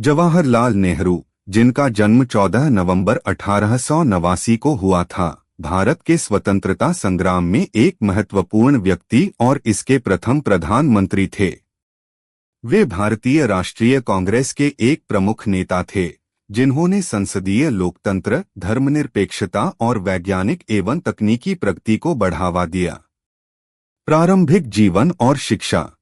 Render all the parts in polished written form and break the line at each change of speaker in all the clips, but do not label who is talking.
जवाहरलाल नेहरू, जिनका जन्म 14 नवंबर 1889 को हुआ था, भारत के स्वतंत्रता संग्राम में एक महत्वपूर्ण व्यक्ति और इसके प्रथम प्रधानमंत्री थे। वे भारतीय राष्ट्रीय कांग्रेस के एक प्रमुख नेता थे, जिन्होंने संसदीय लोकतंत्र, धर्मनिरपेक्षता और वैज्ञानिक एवं तकनीकी प्रगति को बढ़ावा दिया। प्रारंभिक जीवन और शिक्षा।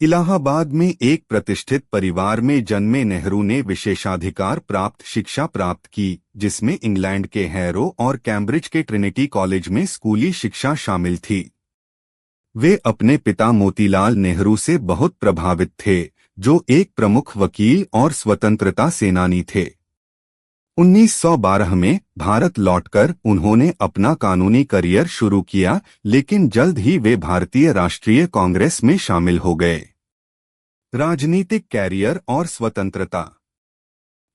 इलाहाबाद में एक प्रतिष्ठित परिवार में जन्मे नेहरू ने विशेषाधिकार प्राप्त शिक्षा प्राप्त की, जिसमें इंग्लैंड के हैरो और कैम्ब्रिज के ट्रिनिटी कॉलेज में स्कूली शिक्षा शामिल थी। वे अपने पिता मोतीलाल नेहरू से बहुत प्रभावित थे, जो एक प्रमुख वकील और स्वतंत्रता सेनानी थे। 1912 में भारत लौटकर उन्होंने अपना कानूनी करियर शुरू किया, लेकिन जल्द ही वे भारतीय राष्ट्रीय कांग्रेस में शामिल हो गए। राजनीतिक कैरियर और स्वतंत्रता।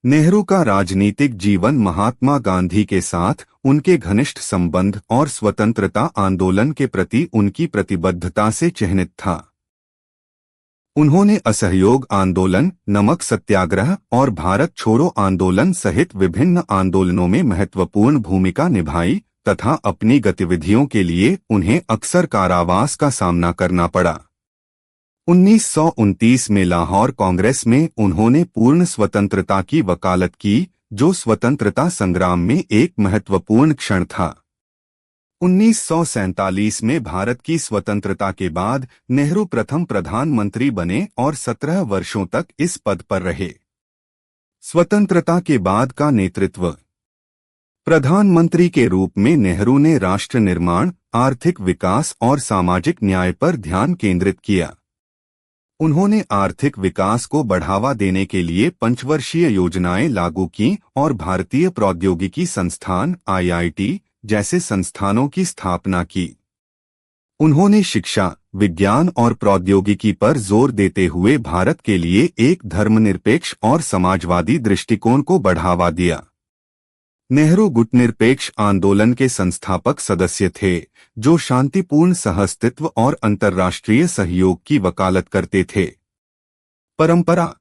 नेहरू का राजनीतिक जीवन महात्मा गांधी के साथ उनके घनिष्ठ संबंध और स्वतंत्रता आंदोलन के प्रति उनकी प्रतिबद्धता से चिह्नित था। उन्होंने असहयोग आंदोलन, नमक सत्याग्रह और भारत छोड़ो आंदोलन सहित विभिन्न आंदोलनों में महत्वपूर्ण भूमिका निभाई तथा अपनी गतिविधियों के लिए उन्हें अक्सर कारावास का सामना करना पड़ा। 1929 में लाहौर कांग्रेस में उन्होंने पूर्ण स्वतंत्रता की वकालत की, जो स्वतंत्रता संग्राम में एक महत्वपूर्ण क्षण था। 1947 में भारत की स्वतंत्रता के बाद नेहरू प्रथम प्रधानमंत्री बने और 17 वर्षों तक इस पद पर रहे। स्वतंत्रता के बाद का नेतृत्व। प्रधानमंत्री के रूप में नेहरू ने राष्ट्र निर्माण, आर्थिक विकास और सामाजिक न्याय पर ध्यान केंद्रित किया। उन्होंने आर्थिक विकास को बढ़ावा देने के लिए पंचवर्षीय योजनाएं लागू की और भारतीय प्रौद्योगिकी संस्थान (IIT) जैसे संस्थानों की स्थापना की। उन्होंने शिक्षा, विज्ञान और प्रौद्योगिकी पर जोर देते हुए भारत के लिए एक धर्मनिरपेक्ष और समाजवादी दृष्टिकोण को बढ़ावा दिया। नेहरू गुटनिरपेक्ष आंदोलन के संस्थापक सदस्य थे, जो शांतिपूर्ण सहअस्तित्व और अंतर्राष्ट्रीय सहयोग की वकालत करते थे। परंपरा।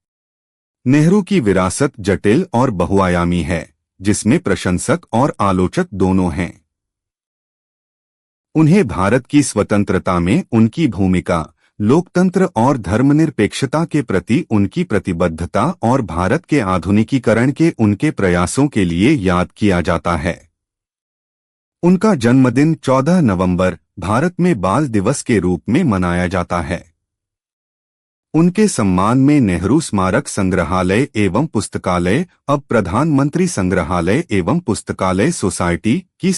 नेहरू की विरासत जटिल और बहुआयामी है, जिसमें प्रशंसक और आलोचक दोनों हैं। उन्हें भारत की स्वतंत्रता में उनकी भूमिका, लोकतंत्र और धर्मनिरपेक्षता के प्रति उनकी प्रतिबद्धता और भारत के आधुनिकीकरण के उनके प्रयासों के लिए याद किया जाता है। उनका जन्मदिन 14 नवंबर भारत में बाल दिवस के रूप में मनाया जाता है। उनके सम्मान में नेहरू स्मारक संग्रहालय एवं पुस्तकालय, अब प्रधानमंत्री संग्रहालय एवं पुस्तकालय सोसाइटी की